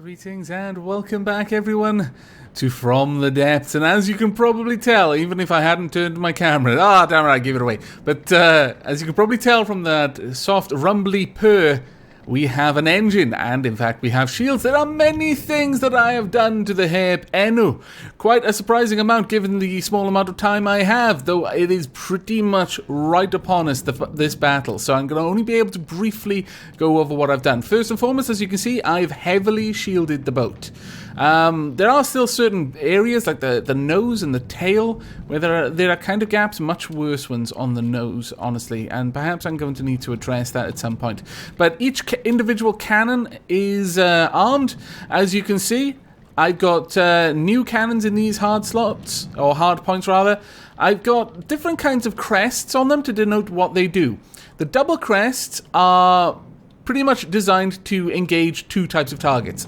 Greetings and welcome back, everyone, to From the Depths. And as you can probably tell, even if I hadn't turned my camera, damn it, I gave it away. But as you can probably tell from that soft, rumbly purr, we have an engine, and in fact we have shields. There are many things that I have done to the Herb Enu. Quite a surprising amount given the small amount of time I have, though it is pretty much right upon us, this battle. So I'm going to only be able to briefly go over what I've done. First and foremost, as you can see, I've heavily shielded the boat. There are still certain areas, like the nose and the tail, where there are kind of gaps, much worse ones on the nose, honestly, and perhaps I'm going to need to address that at some point. But each individual cannon is armed, as you can see. I've got new cannons in these hard slots, or hard points rather. I've got different kinds of crests on them to denote what they do. The double crests are pretty much designed to engage two types of targets.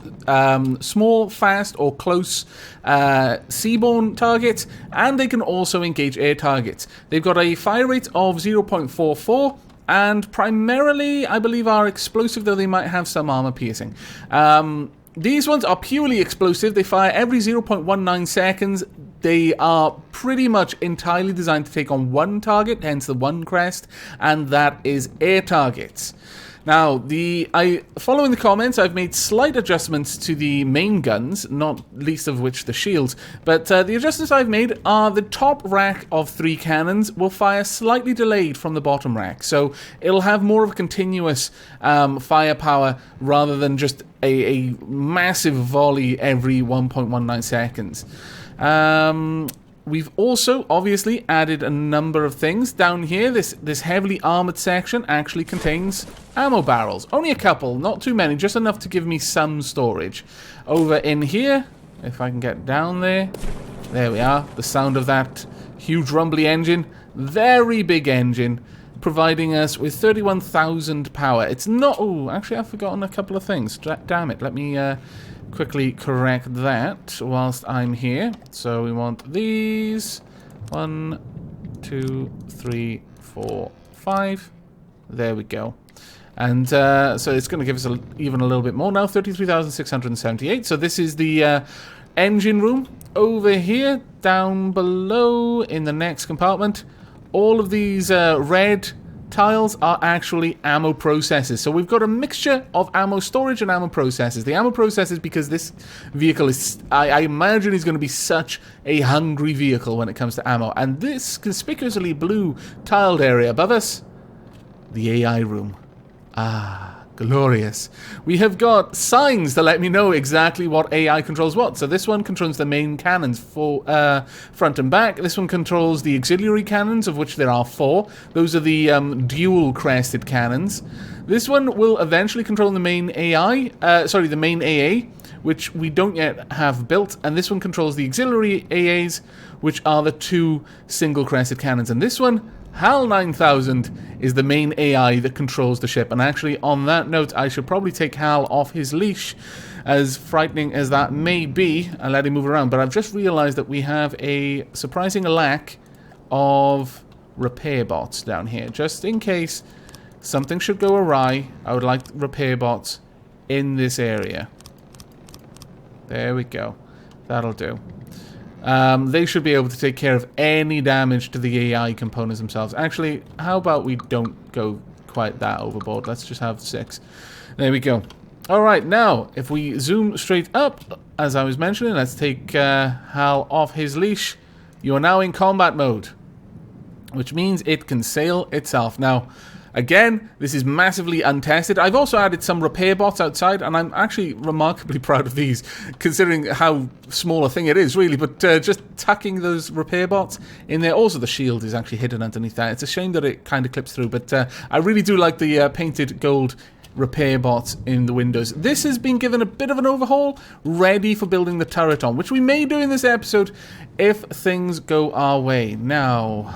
Small, fast, or close seaborne targets, and they can also engage air targets. They've got a fire rate of 0.44, and primarily, I believe, are explosive, though they might have some armor piercing. These ones are purely explosive. They fire every 0.19 seconds. They are pretty much entirely designed to take on one target, hence the one crest, and that is air targets. Now, following the comments, I've made slight adjustments to the main guns, not least of which the shields, but the adjustments I've made are the top rack of 3 cannons will fire slightly delayed from the bottom rack, so it'll have more of a continuous firepower rather than just a massive volley every 1.19 seconds. We've also, obviously, added a number of things. Down here, this heavily armoured section actually contains ammo barrels. Only a couple, not too many, just enough to give me some storage. Over in here, if I can get down there, there we are, the sound of that huge rumbly engine. Very big engine, providing us with 31,000 power. It's not... Oh, actually, I've forgotten a couple of things. Damn it, let me... quickly correct that whilst I'm here. So we want these. 1, 2, 3, 4, 5. There we go. And so it's going to give us even a little bit more now. 33,678. So this is the engine room. Over here, down below in the next compartment, all of these red tiles are actually ammo processors. So we've got a mixture of ammo storage and ammo processors. The ammo processors, because this vehicle is, I imagine, is going to be such a hungry vehicle when it comes to ammo. And this conspicuously blue tiled area above us, the AI room. Glorious. We have got signs to let me know exactly what AI controls what. So this one controls the main cannons for front and back. This one controls the auxiliary cannons, of which there are 4. Those are the dual-crested cannons. This one will eventually control the main the main AA, which we don't yet have built. And this one controls the auxiliary AAs, which are the 2 single-crested cannons. And this one, HAL 9000, is the main AI that controls the ship. And actually, on that note, I should probably take HAL off his leash, as frightening as that may be, and let him move around. But I've just realized that we have a surprising lack of repair bots down here. Just in case something should go awry, I would like repair bots in this area. There we go. That'll do. They should be able to take care of any damage to the AI components themselves. Actually, how about we don't go quite that overboard? Let's just have 6. There we go. Alright, now, if we zoom straight up, as I was mentioning, let's take Hal off his leash. You are now in combat mode, which means it can sail itself. Now, again, this is massively untested. I've also added some repair bots outside, and I'm actually remarkably proud of these, considering how small a thing it is, really. But just tucking those repair bots in there. Also, the shield is actually hidden underneath that. It's a shame that it kind of clips through, but I really do like the painted gold repair bots in the windows. This has been given a bit of an overhaul, ready for building the turret on, which we may do in this episode if things go our way. Now,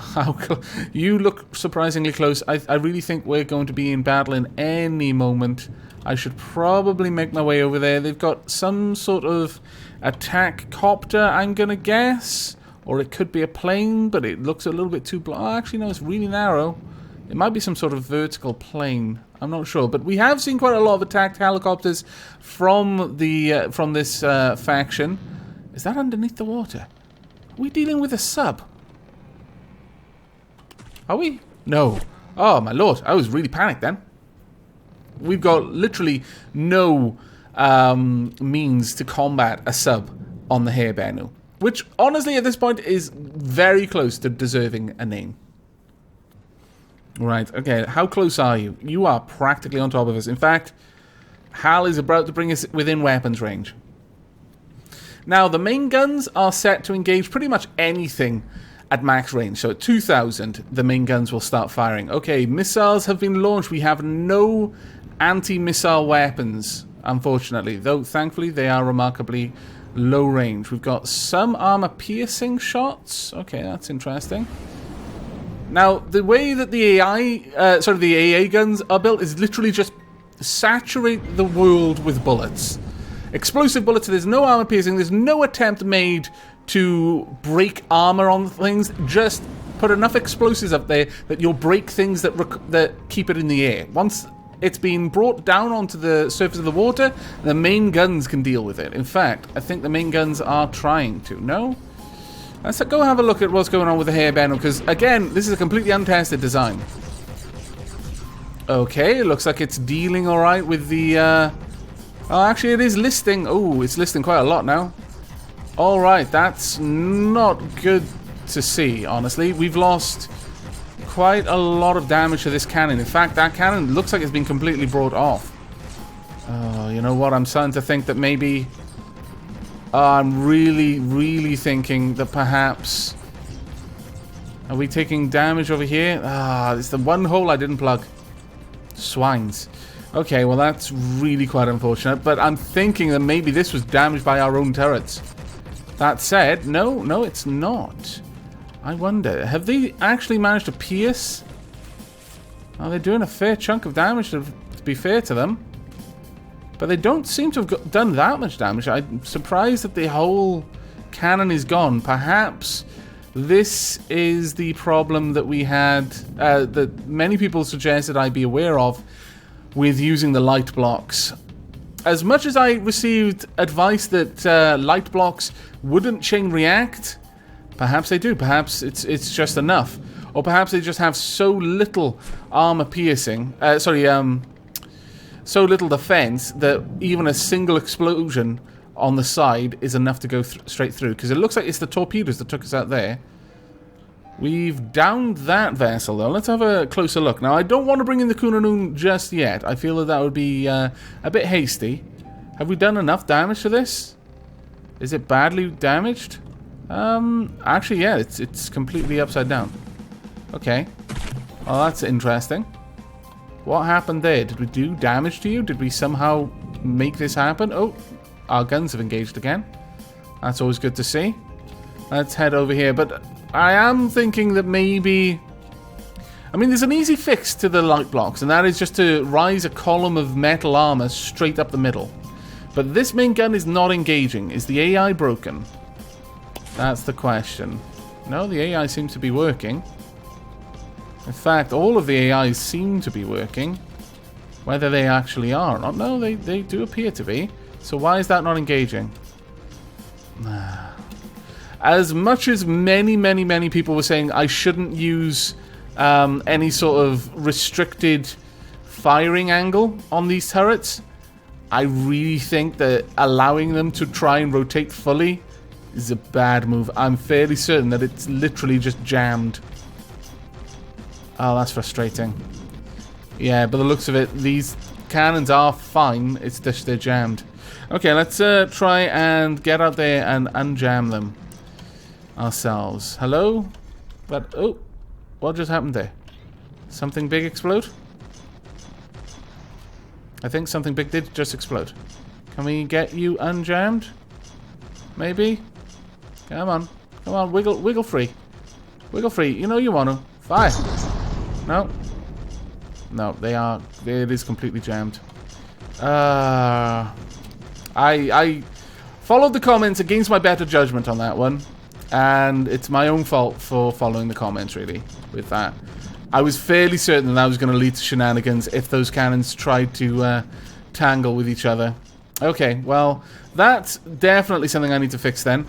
you look surprisingly close. I really think we're going to be in battle in any moment. I should probably make my way over there. They've got some sort of attack copter, I'm gonna guess, or it could be a plane, but it looks a little bit too actually, no, it's really narrow. It might be some sort of vertical plane. I'm not sure, but we have seen quite a lot of attacked helicopters from the from this faction. Is that underneath the water? Are we dealing with a sub? Are we? No. Oh my lord! I was really panicked then. We've got literally no means to combat a sub on the Hairbenu, which honestly at this point is very close to deserving a name. Right, okay, how close are you? You are practically on top of us. In fact, Hal is about to bring us within weapons range. Now, the main guns are set to engage pretty much anything at max range. So at 2,000, the main guns will start firing. Okay, missiles have been launched. We have no anti-missile weapons, unfortunately. Though, thankfully, they are remarkably low range. We've got some armor-piercing shots. Okay, that's interesting. Now, the way that the the AA guns are built is literally just saturate the world with bullets. Explosive bullets, there's no armor piercing, there's no attempt made to break armor on things, just put enough explosives up there that you'll break things that keep it in the air. Once it's been brought down onto the surface of the water, the main guns can deal with it. In fact, I think the main guns are trying to. No? Let's go have a look at what's going on with the Hairbenu, because, again, this is a completely untested design. Okay, it looks like it's dealing alright with the... Oh, actually, it is listing. Oh, it's listing quite a lot now. Alright, that's not good to see, honestly. We've lost quite a lot of damage to this cannon. In fact, that cannon looks like it's been completely brought off. Oh, you know what? I'm starting to think that maybe... I'm really thinking that perhaps... Are we taking damage over here? Ah, it's the one hole I didn't plug. Swines. Okay, well that's really quite unfortunate, but I'm thinking that maybe this was damaged by our own turrets. That said, no, it's not. I wonder, have they actually managed to pierce? Oh, they're doing a fair chunk of damage, to be fair to them. But they don't seem to have done that much damage. I'm surprised that the whole cannon is gone. Perhaps this is the problem that we had, that many people suggested I be aware of with using the light blocks. As much as I received advice that light blocks wouldn't chain react, perhaps they do. Perhaps it's just enough. Or perhaps they just have so little armor piercing, so little defense that even a single explosion on the side is enough to go straight through. Because it looks like it's the torpedoes that took us out there. We've downed that vessel, though. Let's have a closer look. Now, I don't want to bring in the Kunanun just yet. I feel that would be a bit hasty. Have we done enough damage to this? Is it badly damaged? Actually, yeah, it's completely upside down. Okay. Well, that's interesting. What happened there? Did we do damage to you? Did we somehow make this happen? Oh, our guns have engaged again. That's always good to see. Let's head over here. But I am thinking that maybe... I mean, there's an easy fix to the light blocks, and that is just to rise a column of metal armor straight up the middle. But this main gun is not engaging. Is the AI broken? That's the question. No, the AI seems to be working. In fact, all of the AIs seem to be working. Whether they actually are or not. No, they do appear to be. So why is that not engaging? As much as many people were saying I shouldn't use any sort of restricted firing angle on these turrets, I really think that allowing them to try and rotate fully is a bad move. I'm fairly certain that it's literally just jammed. Oh, that's frustrating. Yeah, by the looks of it, these cannons are fine. It's just they're jammed. Okay, let's try and get out there and unjam them ourselves. Hello? But, oh, what just happened there? Something big explode? I think something big did just explode. Can we get you unjammed? Maybe? Come on. Come on, wiggle free. Wiggle free. You know you want to. Fire. No. No, it is completely jammed. I followed the comments against my better judgment on that one. And it's my own fault for following the comments, really, with that. I was fairly certain that was going to lead to shenanigans if those cannons tried to tangle with each other. Okay, well, that's definitely something I need to fix then.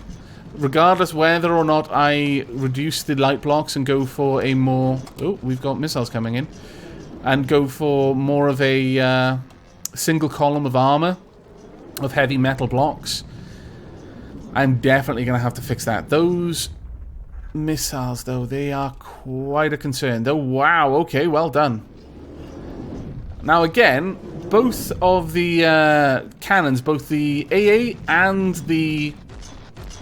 Regardless whether or not I reduce the light blocks and go for a more... Oh, we've got missiles coming in. And go for more of a single column of armor, of heavy metal blocks. I'm definitely going to have to fix that. Those missiles, though, they are quite a concern. Oh, wow, okay, well done. Now, again, both of the cannons, both the AA and the...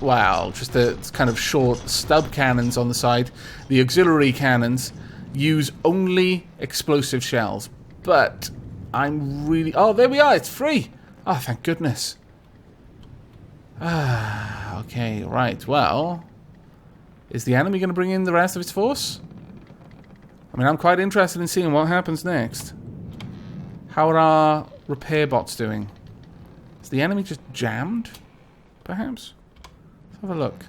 Wow, just the kind of short stub cannons on the side, the auxiliary cannons, use only explosive shells. But I'm really... Oh, there we are, it's free! Oh, thank goodness. Okay, right, well... Is the enemy going to bring in the rest of its force? I mean, I'm quite interested in seeing what happens next. How are our repair bots doing? Is the enemy just jammed? Perhaps? Let's have a look.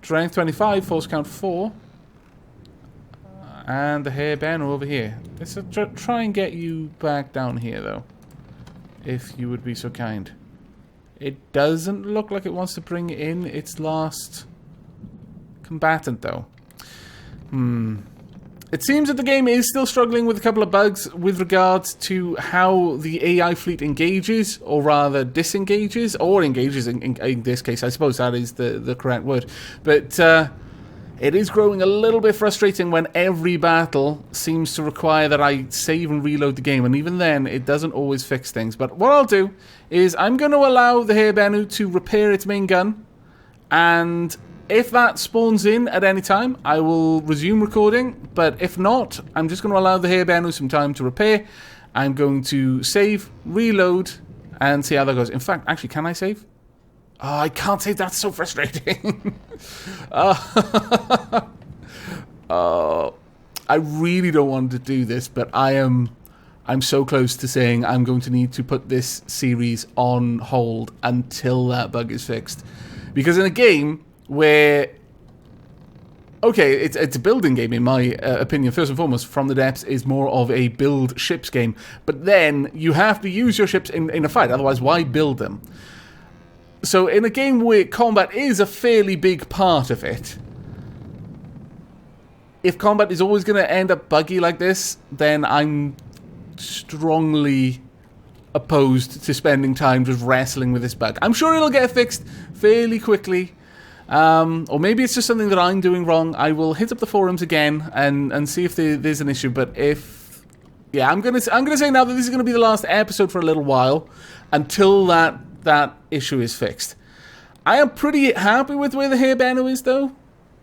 Strength 25, force count 4. And the hairband over here. Let's try and get you back down here, though. If you would be so kind. It doesn't look like it wants to bring in its last combatant, though. It seems that the game is still struggling with a couple of bugs with regards to how the AI fleet engages, or rather disengages, or engages in this case. I suppose that is the correct word. But it is growing a little bit frustrating when every battle seems to require that I save and reload the game, and even then, it doesn't always fix things. But what I'll do is I'm going to allow the Hairbenu to repair its main gun, and if that spawns in at any time, I will resume recording, but if not, I'm just going to allow the Hairbenu some time to repair. I'm going to save, reload, and see how that goes. In fact, actually, can I save? Oh, I can't save, that's so frustrating. I really don't want to do this, but I'm so close to saying I'm going to need to put this series on hold until that bug is fixed. Because in a game where, okay, it's a building game in my opinion, first and foremost, From the Depths is more of a build ships game, but then you have to use your ships in a fight, otherwise why build them? So in a game where combat is a fairly big part of it, if combat is always going to end up buggy like this, then I'm strongly opposed to spending time just wrestling with this bug. I'm sure it'll get fixed fairly quickly, or maybe it's just something that I'm doing wrong. I will hit up the forums again and see if there's an issue. But if, yeah, I'm gonna say now that this is gonna be the last episode for a little while until that issue is fixed. I am pretty happy with where the Hairbenu is, though,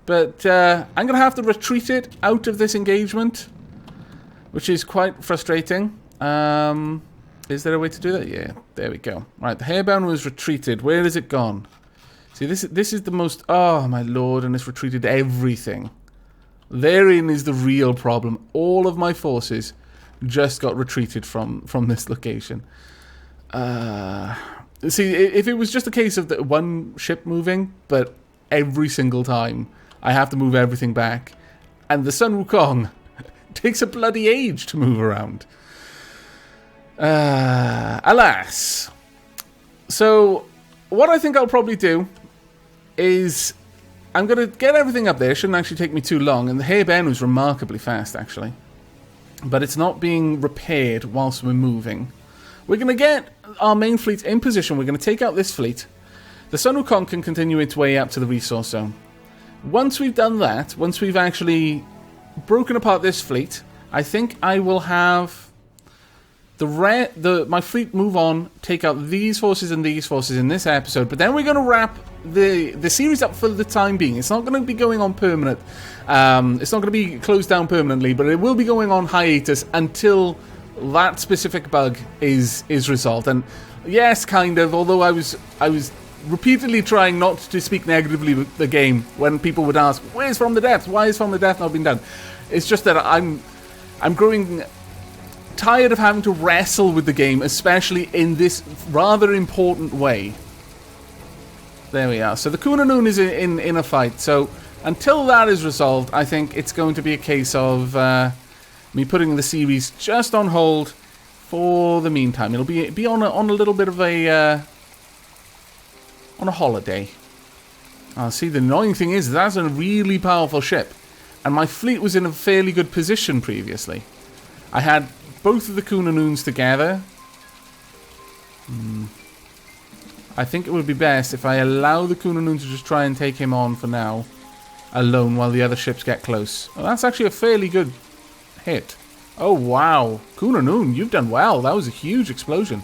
but I'm gonna have to retreat it out of this engagement, which is quite frustrating. Is there a way to do that? Yeah, there we go. Right, the Hairbenu is retreated. Where has it gone? See, this is the most... Oh, my lord, and it's retreated everything. Therein is the real problem. All of my forces just got retreated from this location. See, if it was just a case of the one ship moving, but every single time I have to move everything back, and the Sun Wukong takes a bloody age to move around. Alas. So, what I think I'll probably do is I'm going to get everything up there. It shouldn't actually take me too long, and the Hairbenu is remarkably fast, actually. But it's not being repaired whilst we're moving. We're going to get our main fleet in position. We're going to take out this fleet. The Sun Wukong can continue its way up to the resource zone. Once we've done that, once we've actually broken apart this fleet, I think I will have my fleet move on, take out these forces and these forces in this episode, but then we're going to wrap the series up for the time being. It's not going to be going on permanent. It's not going to be closed down permanently, but it will be going on hiatus until that specific bug is resolved. And yes, kind of, although I was repeatedly trying not to speak negatively with the game when people would ask, where's From the Depths? Why is From the Depths not been done? It's just that I'm growing tired of having to wrestle with the game, especially in this rather important way. There we are. So the Kunanun is in a fight. So until that is resolved, I think it's going to be a case of me putting the series just on hold for the meantime. It'll be on a little bit of a on a holiday. See, the annoying thing is that's a really powerful ship, and my fleet was in a fairly good position previously. I had both of the Kunanoons together. I think it would be best if I allow the Kunanoon to just try and take him on for now, alone, while the other ships get close. Well, that's actually a fairly good hit. Oh, wow. Kunanoon, you've done well. That was a huge explosion.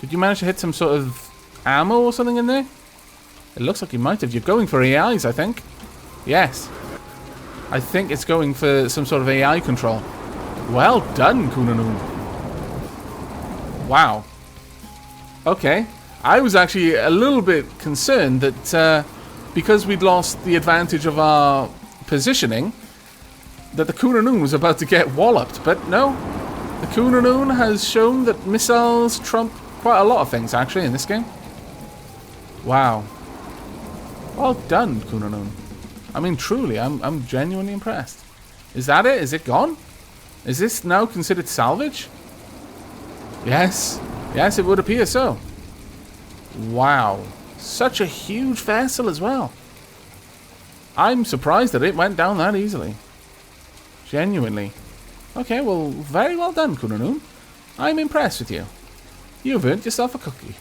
Did you manage to hit some sort of ammo or something in there? It looks like you might have. You're going for AIs, I think. Yes. I think it's going for some sort of AI control. Well done, Kunanoon. Wow. Okay. I was actually a little bit concerned that because we'd lost the advantage of our positioning, that the Kunanoon was about to get walloped. But no. The Kunanoon has shown that missiles trump quite a lot of things, actually, in this game. Wow. Well done, Kunanoon. I mean, truly, I'm genuinely impressed. Is that it? Is it gone? Is this now considered salvage? Yes. Yes, it would appear so. Wow. Such a huge vessel as well. I'm surprised that it went down that easily. Genuinely. Okay, well, very well done, Kunanoon. I'm impressed with you. You've earned yourself a cookie.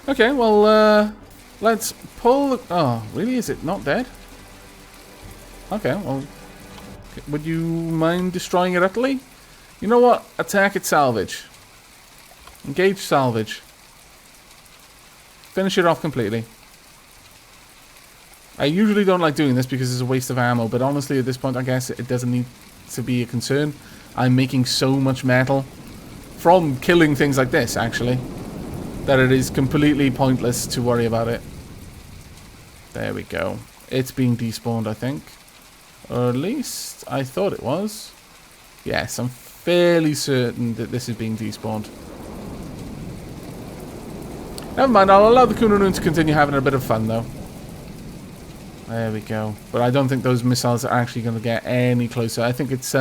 Okay, well, let's pull the... Oh, really? Is it not dead? Okay, well... Would you mind destroying it utterly? You know what? Attack it salvage. Engage salvage. Finish it off completely. I usually don't like doing this because it's a waste of ammo, but honestly at this point I guess it doesn't need to be a concern. I'm making so much metal from killing things like this, actually, that it is completely pointless to worry about it. There we go. It's being despawned, I think. Or at least I thought it was. Yes, I'm fairly certain that this is being despawned. Never mind, I'll allow the Kunanoon to continue having a bit of fun, though. There we go. But I don't think those missiles are actually going to get any closer. I think it's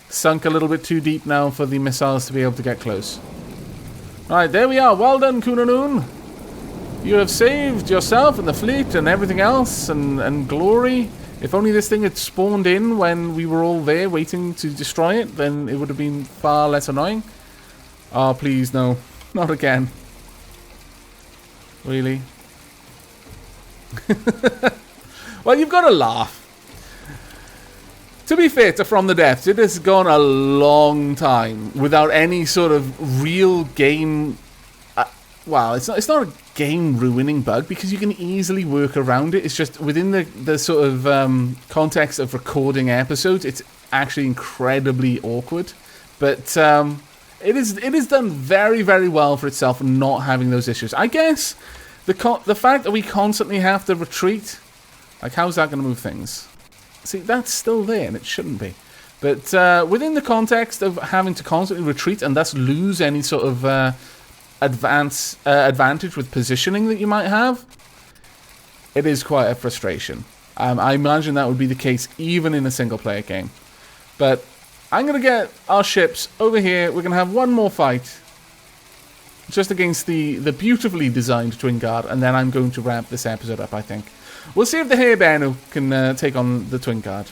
sunk a little bit too deep now for the missiles to be able to get close. Alright, there we are. Well done, Kunanoon. You have saved yourself and the fleet and everything else, and glory. If only this thing had spawned in when we were all there waiting to destroy it, then it would have been far less annoying. Oh, please, no. Not again. Really? Well, you've got to laugh. To be fair to From the Depths, it has gone a long time without any sort of real game... well, it's not a game-ruining bug because you can easily work around it. It's just within the sort of context of recording episodes, it's actually incredibly awkward. But it is done very, very well for itself not having those issues. I guess the fact that we constantly have to retreat, like, how's that going to move things? See, that's still there, and it shouldn't be. But within the context of having to constantly retreat and thus lose any sort of advantage with positioning that you might have, it is quite a frustration. I imagine that would be the case even in a single-player game. But I'm going to get our ships over here. We're going to have one more fight just against the beautifully designed Twin Guard, and then I'm going to wrap this episode up, I think. We'll see if the Heirbenu can take on the Twin Guard.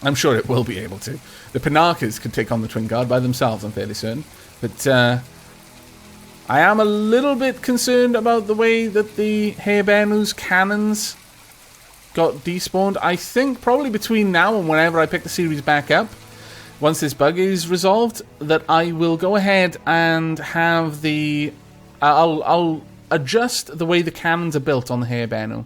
I'm sure it will be able to. The Pinakas could take on the Twin Guard by themselves, I'm fairly certain. But I am a little bit concerned about the way that the Heirbenu's cannons got despawned. I think probably between now and whenever I pick the series back up, once this bug is resolved, that I will go ahead and have the... I'll adjust the way the cannons are built on the Heirbenu,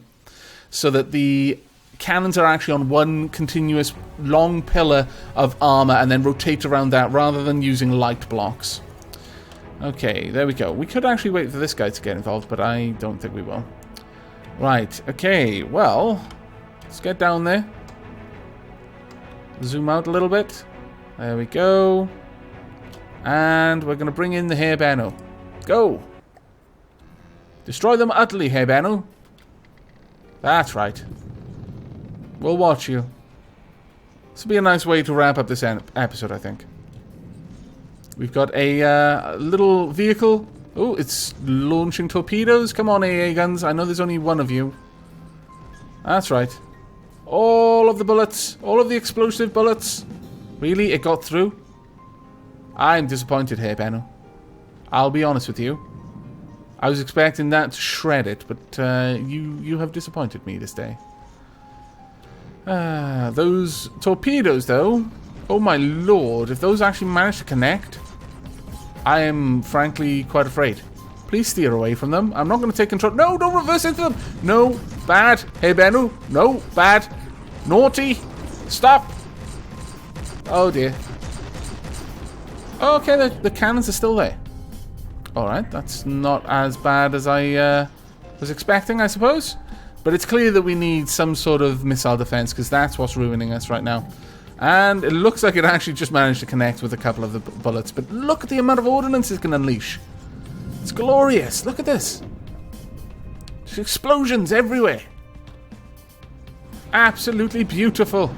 so that the cannons are actually on one continuous long pillar of armor and then rotate around that rather than using light blocks. Okay, there we go. We could actually wait for this guy to get involved, but I don't think we will. Right, okay, well, let's get down there. Zoom out a little bit. There we go. And we're going to bring in the Heirbenu. Go! Destroy them utterly, Heirbenu. That's right. We'll watch you. This will be a nice way to wrap up this episode, I think. We've got a little vehicle. Oh, it's launching torpedoes. Come on, AA guns. I know there's only one of you. That's right. All of the bullets. All of the explosive bullets. Really? It got through? I'm disappointed here, Benno. I'll be honest with you. I was expecting that to shred it, but you have disappointed me this day. Those torpedoes, though. Oh my lord, if those actually manage to connect, I am frankly quite afraid. Please steer away from them. I'm not going to take control. No, don't reverse into them. No, bad. Hey, Bennu. No, bad. Naughty. Stop. Oh dear. Okay, the cannons are still there. Alright, that's not as bad as I was expecting, I suppose. But it's clear that we need some sort of missile defense, because that's what's ruining us right now. And it looks like it actually just managed to connect with a couple of the bullets. But look at the amount of ordnance it can unleash. It's glorious. Look at this. There's explosions everywhere. Absolutely beautiful.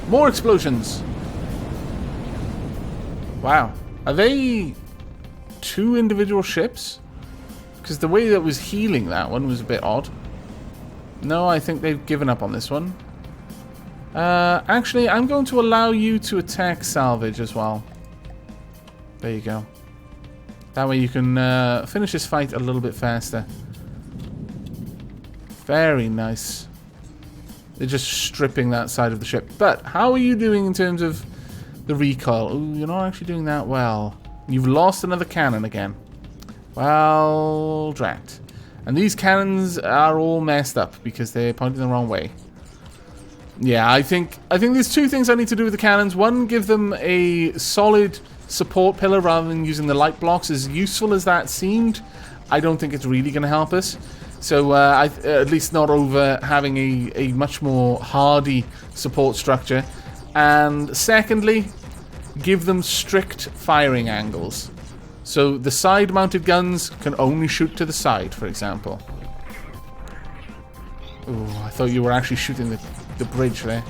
More explosions. Wow. Are they two individual ships? Because the way that was healing that one was a bit odd. No, I think they've given up on this one. Actually, I'm going to allow you to attack salvage as well. There you go. That way you can finish this fight a little bit faster. Very nice. They're just stripping that side of the ship. But how are you doing in terms of the recoil? Ooh, you're not actually doing that well. You've lost another cannon again. Well, drat. And these cannons are all messed up because they're pointing the wrong way. Yeah, I think there's two things I need to do with the cannons. One, give them a solid support pillar rather than using the light blocks. As useful as that seemed, I don't think it's really going to help us. So, at least not over having a much more hardy support structure. And secondly, give them strict firing angles. So the side-mounted guns can only shoot to the side, for example. Ooh, I thought you were actually shooting the bridge there.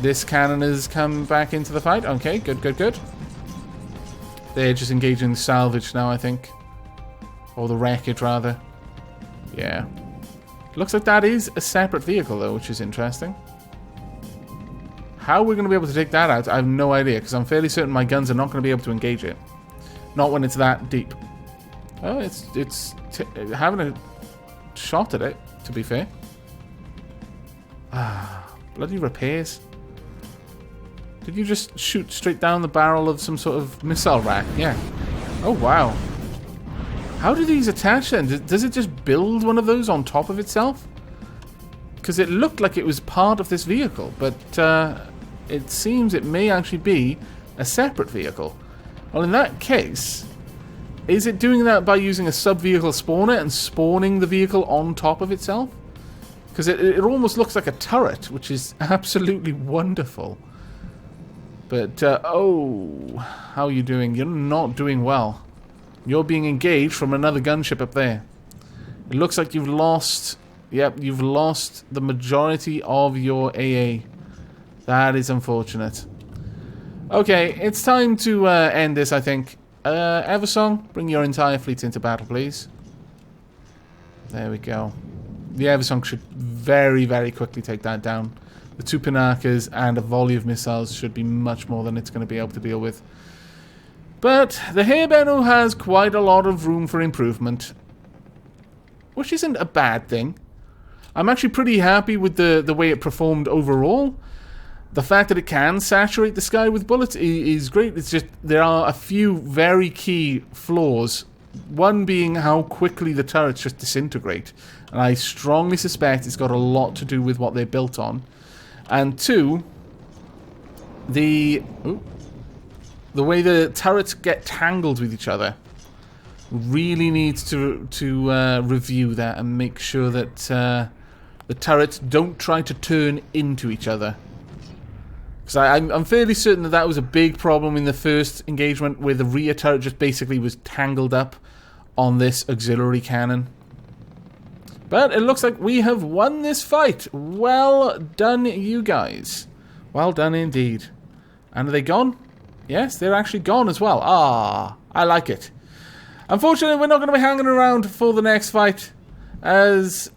This cannon has come back into the fight. Okay, good, good, good. They're just engaging the salvage now, I think. Or the wreckage, rather. Yeah. Looks like that is a separate vehicle, though, which is interesting. How we're going to be able to take that out, I have no idea, because I'm fairly certain my guns are not going to be able to engage it. Not when it's that deep. Oh, it's having a shot at it, to be fair. Ah, bloody repairs. Did you just shoot straight down the barrel of some sort of missile rack? Yeah. Oh, wow. How do these attach then? Does it just build one of those on top of itself? Because it looked like it was part of this vehicle, but it seems it may actually be a separate vehicle. Well, in that case, is it doing that by using a sub-vehicle spawner and spawning the vehicle on top of itself? Because it almost looks like a turret, which is absolutely wonderful. But, oh, how are you doing? You're not doing well. You're being engaged from another gunship up there. It looks like you've lost, yep, you've lost the majority of your AA. That is unfortunate. Okay, it's time to end this, I think. Eversong, bring your entire fleet into battle, please. There we go. The Eversong should very, very quickly take that down. The two Pinakas and a volley of missiles should be much more than it's going to be able to deal with. But the Heirbenu has quite a lot of room for improvement, which isn't a bad thing. I'm actually pretty happy with the way it performed overall. The fact that it can saturate the sky with bullets is great. It's just there are a few very key flaws. One being how quickly the turrets just disintegrate. And I strongly suspect it's got a lot to do with what they're built on. And two, the way the turrets get tangled with each other really needs to review that and make sure that the turrets don't try to turn into each other. Because I'm fairly certain that was a big problem in the first engagement, where the rear turret just basically was tangled up on this auxiliary cannon. But it looks like we have won this fight. Well done, you guys. Well done indeed. And are they gone? Yes, they're actually gone as well. Ah, I like it. Unfortunately, we're not going to be hanging around for the next fight, as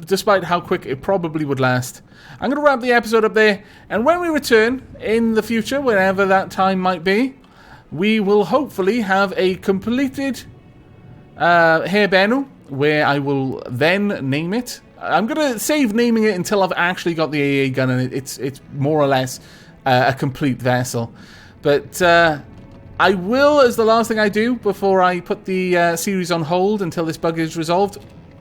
despite how quick it probably would last. I'm going to wrap the episode up there, and when we return in the future, whenever that time might be, we will hopefully have a completed Hair Bennu, where I will then name it. I'm going to save naming it until I've actually got the AA gun, and it's more or less a complete vessel. But I will, as the last thing I do before I put the series on hold until this bug is resolved,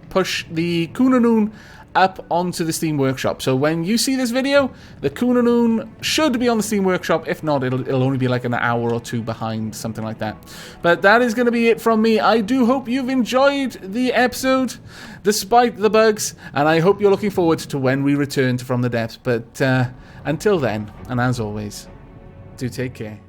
push the Kunanoon up onto the Steam Workshop. So when you see this video, the Kunanoon should be on the Steam Workshop. If not, it'll only be like an hour or two behind, something like that. But that is going to be it from me. I do hope you've enjoyed the episode, despite the bugs, and I hope you're looking forward to when we return to From the Depths. But until then, and as always, do take care.